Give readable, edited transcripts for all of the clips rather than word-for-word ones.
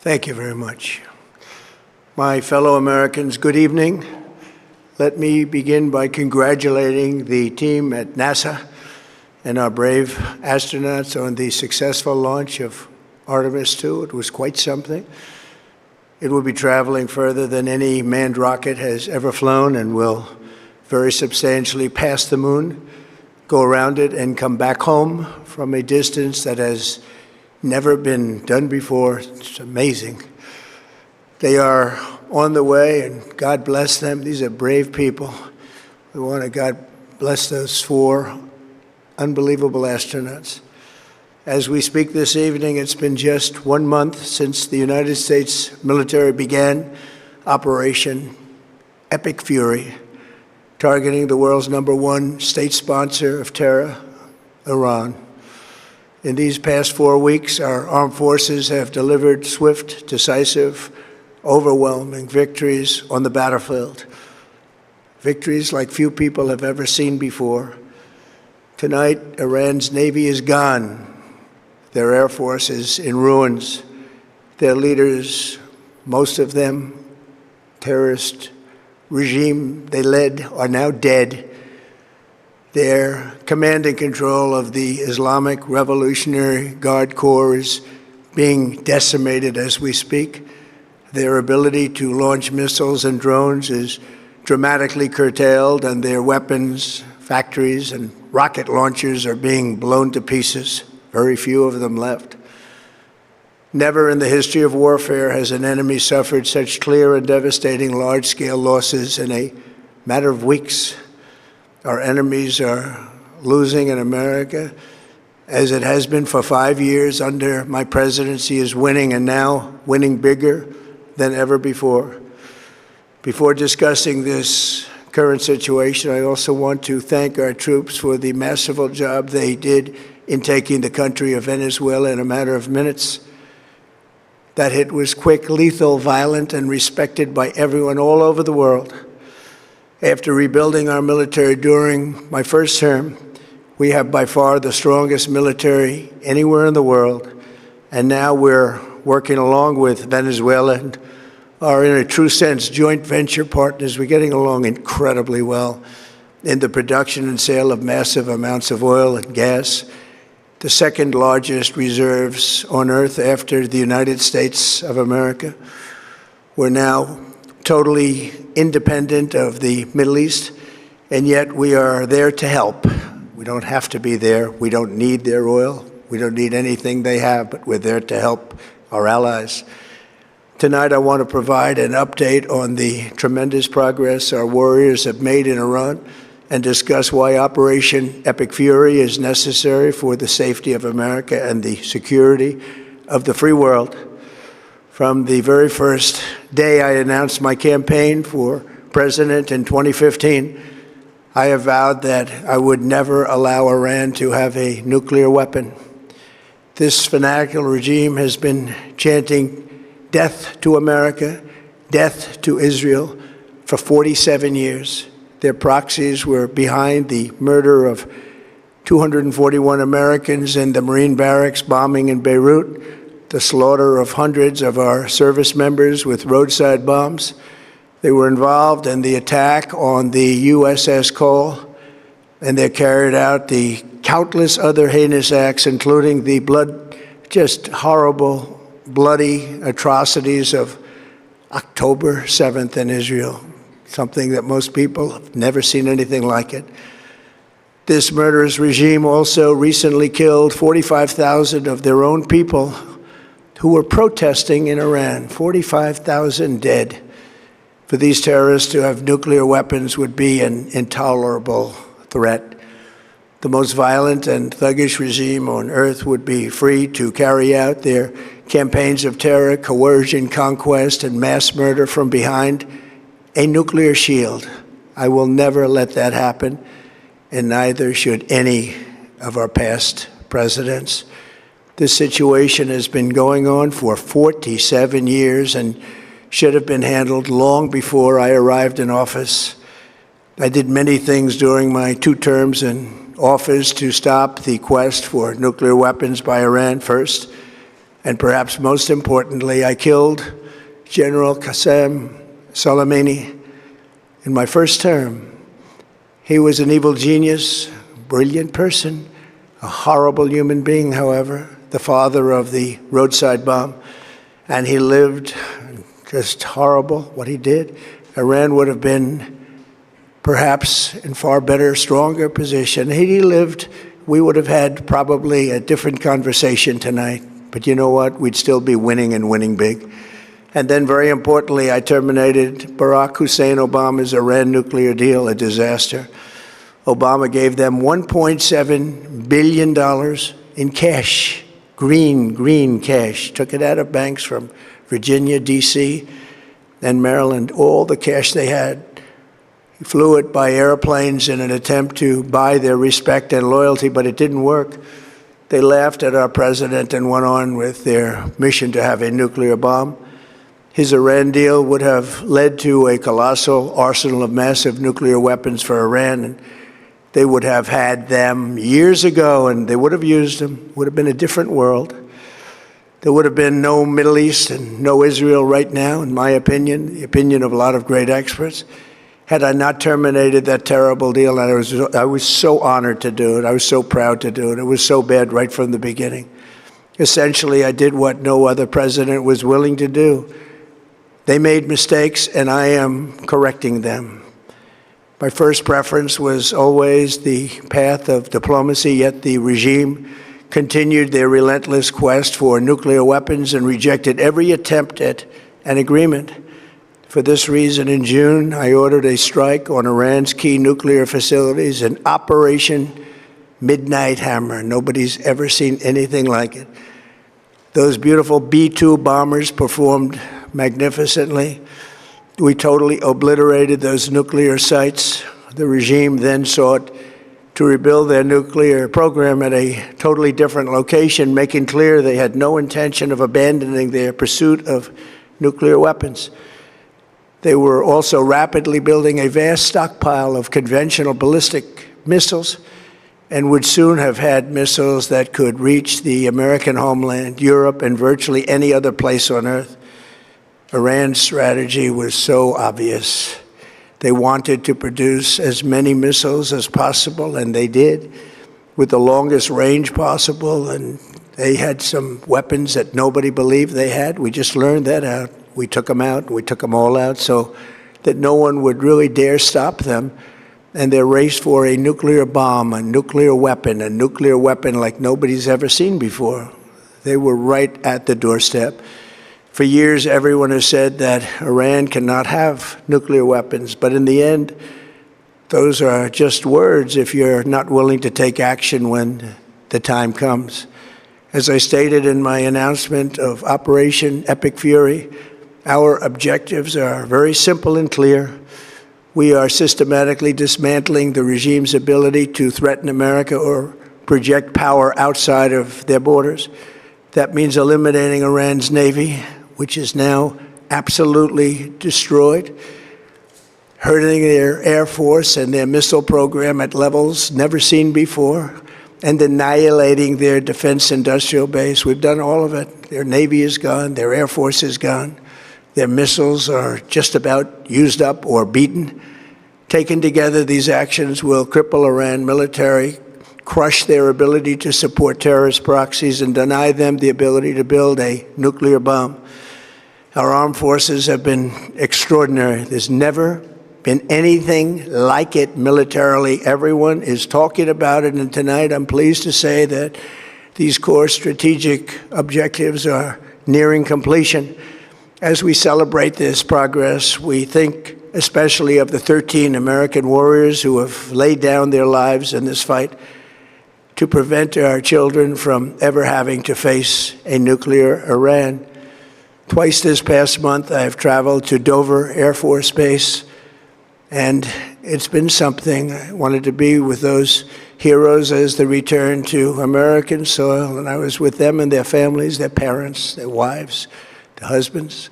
Thank you very much. My fellow Americans, good evening. Let me begin by congratulating the team at NASA and our brave astronauts on the successful launch of Artemis II. It was quite something. It will be traveling further than any manned rocket has ever flown and will very substantially pass the moon, go around it, and come back home from a distance that has never been done before. It's amazing. They are on the way, and God bless them. These are brave people. We want to God bless those 4 unbelievable astronauts. As we speak this evening, it's been just 1 month since the United States military began Operation Epic Fury, targeting the world's #1 state sponsor of terror, Iran. In these past 4 weeks, our armed forces have delivered swift, decisive, overwhelming victories on the battlefield. Victories like few people have ever seen before. Tonight, Iran's Navy is gone. Their Air Force is in ruins. Their leaders, most of them terrorist regime they led, are now dead. Their command and control of the Islamic Revolutionary Guard Corps is being decimated as we speak. Their ability to launch missiles and drones is dramatically curtailed, and their weapons, factories, and rocket launchers are being blown to pieces. Very few of them left. Never in the history of warfare has an enemy suffered such clear and devastating large-scale losses in a matter of weeks. Our enemies are losing, in America, as it has been for 5 years under my presidency, is winning, and now winning bigger than ever before. Before discussing this current situation, I also want to thank our troops for the masterful job they did in taking the country of Venezuela in a matter of minutes. That hit was quick, lethal, violent, and respected by everyone all over the world. After rebuilding our military during my first term, we have by far the strongest military anywhere in the world. And now we're working along with Venezuela and are, in a true sense, joint venture partners. We're getting along incredibly well in the production and sale of massive amounts of oil and gas, the second largest reserves on Earth after the United States of America. We're now totally independent of the Middle East, and yet we are there to help. We don't have to be there. We don't need their oil. We don't need anything they have, but we're there to help our allies. Tonight, I want to provide an update on the tremendous progress our warriors have made in Iran and discuss why Operation Epic Fury is necessary for the safety of America and the security of the free world. From the very first day I announced my campaign for president in 2015, I have vowed that I would never allow Iran to have a nuclear weapon. This fanatical regime has been chanting death to America, death to Israel for 47 years. Their proxies were behind the murder of 241 Americans in the Marine barracks bombing in Beirut, the slaughter of hundreds of our service members with roadside bombs. They were involved in the attack on the USS Cole, and they carried out the countless other heinous acts, including the just horrible, bloody atrocities of October 7th in Israel, something that most people have never seen anything like it. This murderous regime also recently killed 45,000 of their own people who were protesting in Iran. 45,000 dead. For these terrorists to have nuclear weapons would be an intolerable threat. The most violent and thuggish regime on earth would be free to carry out their campaigns of terror, coercion, conquest, and mass murder from behind a nuclear shield. I will never let that happen, and neither should any of our past presidents. This situation has been going on for 47 years and should have been handled long before I arrived in office. I did many things during my 2 terms in office to stop the quest for nuclear weapons by Iran first. And perhaps most importantly, I killed General Qasem Soleimani in my first term. He was an evil genius, brilliant person, a horrible human being, however, the father of the roadside bomb. And he lived just horrible, what he did. Iran would have been perhaps in far better, stronger position. Had he lived, we would have had probably a different conversation tonight. But you know what? We'd still be winning and winning big. And then, very importantly, I terminated Barack Hussein Obama's Iran nuclear deal, a disaster. Obama gave them $1.7 billion in cash, green cash. Took it out of banks from Virginia, D.C., and Maryland, all the cash they had. He flew it by airplanes in an attempt to buy their respect and loyalty, but it didn't work. They laughed at our president and went on with their mission to have a nuclear bomb. His Iran deal would have led to a colossal arsenal of massive nuclear weapons for Iran, and they would have had them years ago, and they would have used them. It would have been a different world. There would have been no Middle East and no Israel right now, in my opinion, the opinion of a lot of great experts, had I not terminated that terrible deal. And I was so honored to do it. I was so proud to do it. It was so bad right from the beginning. Essentially, I did what no other president was willing to do. They made mistakes, and I am correcting them. My first preference was always the path of diplomacy, yet the regime continued their relentless quest for nuclear weapons and rejected every attempt at an agreement. For this reason, in June, I ordered a strike on Iran's key nuclear facilities, an Operation Midnight Hammer. Nobody's ever seen anything like it. Those beautiful B-2 bombers performed magnificently. We totally obliterated those nuclear sites. The regime then sought to rebuild their nuclear program at a totally different location, making clear they had no intention of abandoning their pursuit of nuclear weapons. They were also rapidly building a vast stockpile of conventional ballistic missiles and would soon have had missiles that could reach the American homeland, Europe, and virtually any other place on Earth. Iran's strategy was so obvious. They wanted to produce as many missiles as possible, and they did, with the longest range possible. And they had some weapons that nobody believed they had. We just learned that out. We took them out. We took them all out so that no one would really dare stop them. And their race for a nuclear bomb, a nuclear weapon like nobody's ever seen before. They were right at the doorstep. For years, everyone has said that Iran cannot have nuclear weapons, but in the end, those are just words if you're not willing to take action when the time comes. As I stated in my announcement of Operation Epic Fury, our objectives are very simple and clear. We are systematically dismantling the regime's ability to threaten America or project power outside of their borders. That means eliminating Iran's Navy, which is now absolutely destroyed, hurting their Air Force and their missile program at levels never seen before, and annihilating their defense industrial base. We've done all of it. Their Navy is gone, their Air Force is gone, their missiles are just about used up or beaten. Taken together, these actions will cripple Iran military, crush their ability to support terrorist proxies, and deny them the ability to build a nuclear bomb. Our armed forces have been extraordinary. There's never been anything like it militarily. Everyone is talking about it, and tonight I'm pleased to say that these core strategic objectives are nearing completion. As we celebrate this progress, we think especially of the 13 American warriors who have laid down their lives in this fight to prevent our children from ever having to face a nuclear Iran. Twice this past month, I've traveled to Dover Air Force Base, and it's been something. I wanted to be with those heroes as they return to American soil, and I was with them and their families, their parents, their wives, their husbands.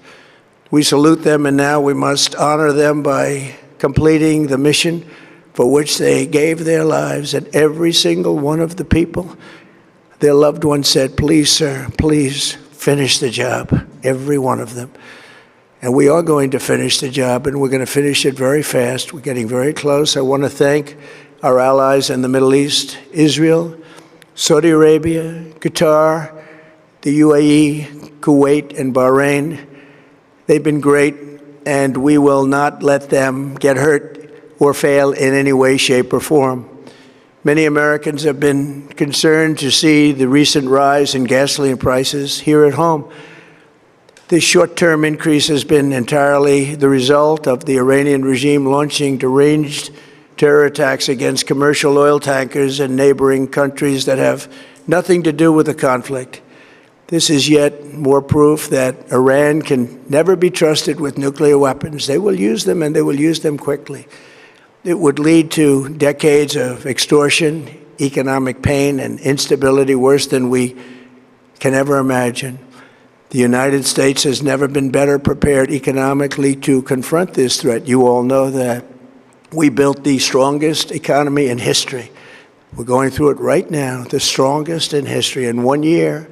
We salute them, and now we must honor them by completing the mission for which they gave their lives. And every single one of the people, their loved ones said, "Please, sir, please finish the job, every one of them. And we are going to finish the job, and we're going to finish it very fast. We're getting very close. I want to thank our allies in the Middle East, Israel, Saudi Arabia, Qatar, the UAE, Kuwait, and Bahrain. They've been great, and we will not let them get hurt or fail in any way, shape, or form. Many Americans have been concerned to see the recent rise in gasoline prices here at home. This short-term increase has been entirely the result of the Iranian regime launching deranged terror attacks against commercial oil tankers in neighboring countries that have nothing to do with the conflict. This is yet more proof that Iran can never be trusted with nuclear weapons. They will use them, and they will use them quickly. It would lead to decades of extortion, economic pain, and instability worse than we can ever imagine. The United States has never been better prepared economically to confront this threat. You all know that. We built the strongest economy in history. We're going through it right now, the strongest in history. In 1 year,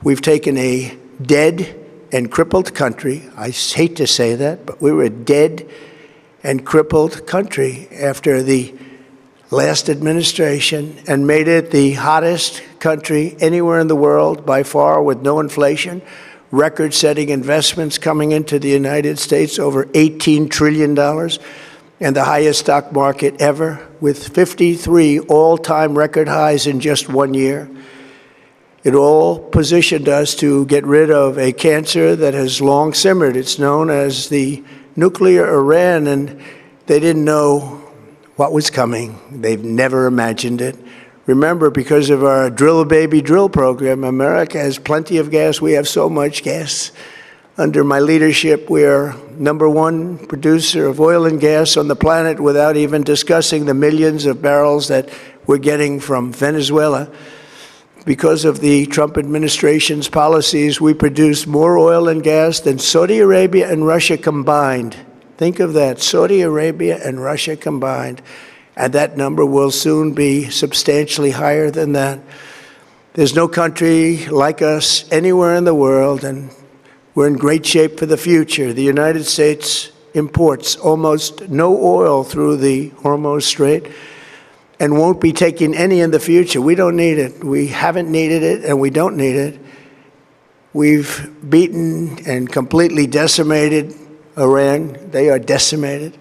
we've taken a dead and crippled country. I hate to say that, but we were a dead and crippled country after the last administration and made it the hottest country anywhere in the world by far, with no inflation, record-setting investments coming into the United States, over $18 trillion, and the highest stock market ever, with 53 all-time record highs in just 1 year. It all positioned us to get rid of a cancer that has long simmered. It's known as the nuclear Iran, and they didn't know what was coming. They've never imagined it. Remember, because of our Drill Baby Drill program, America has plenty of gas. We have so much gas. Under my leadership, we are #1 producer of oil and gas on the planet, without even discussing the millions of barrels that we're getting from Venezuela. Because of the Trump administration's policies, we produce more oil and gas than Saudi Arabia and Russia combined. Think of that, Saudi Arabia and Russia combined. And that number will soon be substantially higher than that. There's no country like us anywhere in the world, and we're in great shape for the future. The United States imports almost no oil through the Hormuz Strait, and won't be taking any in the future. We don't need it. We haven't needed it, and we don't need it. We've beaten and completely decimated Iran. They are decimated,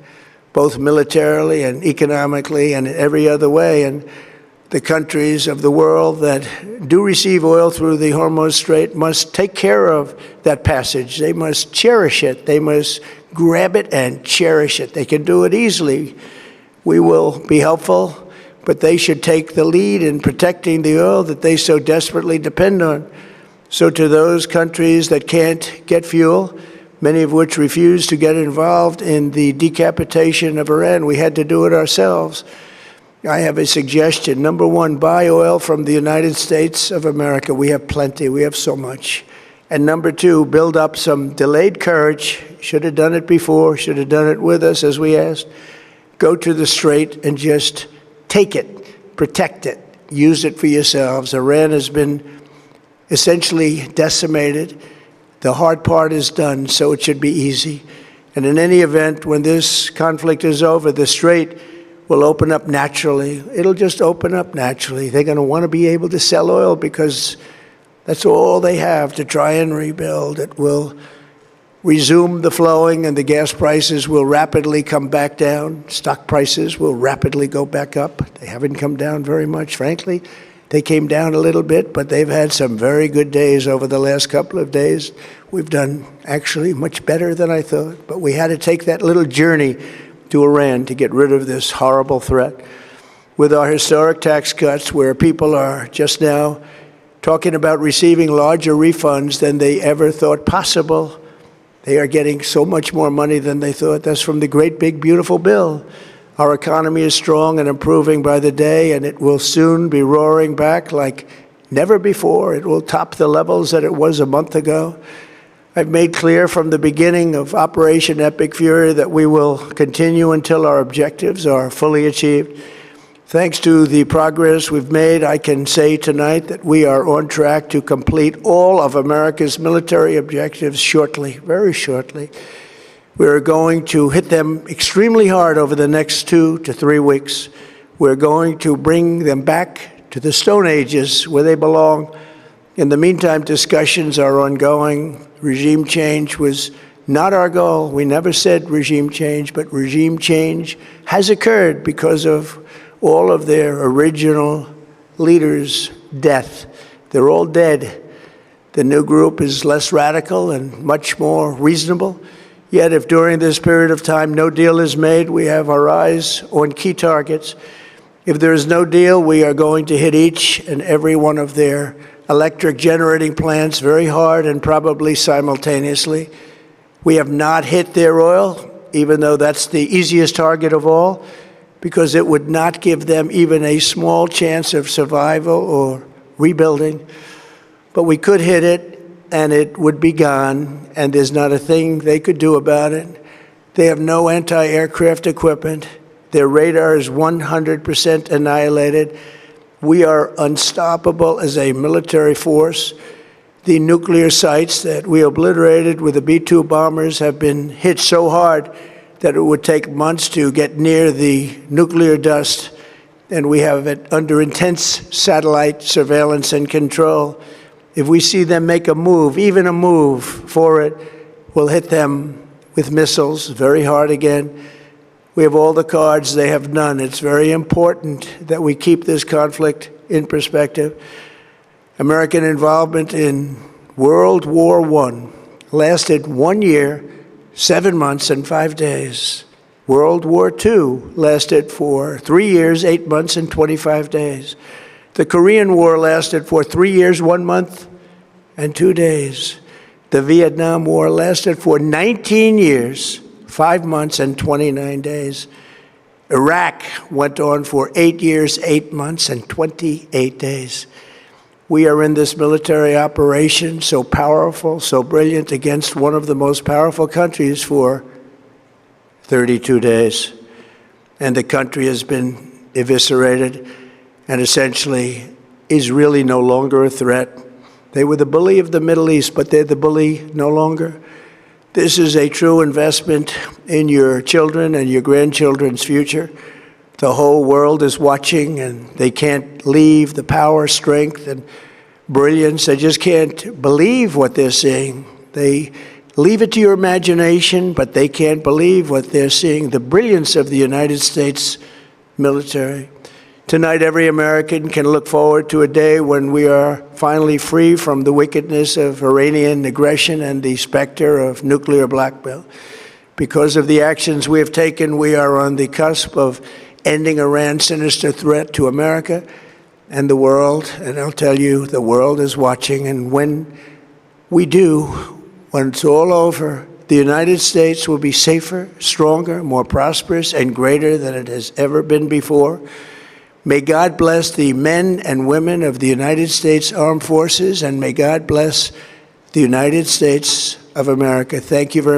both militarily and economically and in every other way. And the countries of the world that do receive oil through the Hormuz Strait must take care of that passage. They must cherish it. They must grab it and cherish it. They can do it easily. We will be helpful, but they should take the lead in protecting the oil that they so desperately depend on. So to those countries that can't get fuel, many of which refuse to get involved in the decapitation of Iran, we had to do it ourselves. I have a suggestion. #1, buy oil from the United States of America. We have plenty. We have so much. And #2, build up some delayed courage. Should have done it before. Should have done it with us, as we asked. Go to the Strait and just take it, protect it, use it for yourselves. Iran has been essentially decimated. The hard part is done, so it should be easy. And in any event, when this conflict is over, the Strait will open up naturally. It'll just open up naturally. They're going to want to be able to sell oil because that's all they have to try and rebuild. It will resume the flowing, and the gas prices will rapidly come back down. Stock prices will rapidly go back up. They haven't come down very much, frankly. They came down a little bit, but they've had some very good days over the last couple of days. We've done actually much better than I thought, but we had to take that little journey to Iran to get rid of this horrible threat. With our historic tax cuts, where people are just now talking about receiving larger refunds than they ever thought possible, they are getting so much more money than they thought. That's from the great big beautiful bill. Our economy is strong and improving by the day, and it will soon be roaring back like never before. It will top the levels that it was a month ago. I've made clear from the beginning of Operation Epic Fury that we will continue until our objectives are fully achieved. Thanks to the progress we've made, I can say tonight that we are on track to complete all of America's military objectives shortly, very shortly. We're going to hit them extremely hard over the next 2 to 3 weeks. We're going to bring them back to the Stone Ages where they belong. In the meantime, discussions are ongoing. Regime change was not our goal. We never said regime change, but regime change has occurred because of all of their original leaders' death. They're all dead. The new group is less radical and much more reasonable. Yet if during this period of time no deal is made, we have our eyes on key targets. If there is no deal, we are going to hit each and every one of their electric generating plants very hard and probably simultaneously. We have not hit their oil, even though that's the easiest target of all, because it would not give them even a small chance of survival or rebuilding. But we could hit it, and it would be gone, and there's not a thing they could do about it. They have no anti-aircraft equipment. Their radar is 100% annihilated. We are unstoppable as a military force. The nuclear sites that we obliterated with the B-2 bombers have been hit so hard that it would take months to get near the nuclear dust, and we have it under intense satellite surveillance and control. If we see them make a move, even a move for it, we'll hit them with missiles very hard again. We have all the cards, they have none. It's very important that we keep this conflict in perspective. American involvement in World War I lasted 1 year, 7 months, and 5 days. World War II lasted for 3 years, 8 months, and 25 days. The Korean War lasted for 3 years, 1 month, and 2 days. The Vietnam War lasted for 19 years, 5 months, and 29 days. Iraq went on for 8 years, 8 months, and 28 days. We are in this military operation, so powerful, so brilliant, against one of the most powerful countries for 32 days. And the country has been eviscerated and essentially is really no longer a threat. They were the bully of the Middle East, but they're the bully no longer. This is a true investment in your children and your grandchildren's future. The whole world is watching, and they can't leave the power, strength, and brilliance. They just can't believe what they're seeing. They leave it to your imagination, but they can't believe what they're seeing, the brilliance of the United States military. Tonight, every American can look forward to a day when we are finally free from the wickedness of Iranian aggression and the specter of nuclear blackmail. Because of the actions we have taken, we are on the cusp of ending Iran's sinister threat to America and the world. And I'll tell you, the world is watching. And when we do, when it's all over, the United States will be safer, stronger, more prosperous, and greater than it has ever been before. May God bless the men and women of the United States Armed Forces, and may God bless the United States of America. Thank you very much.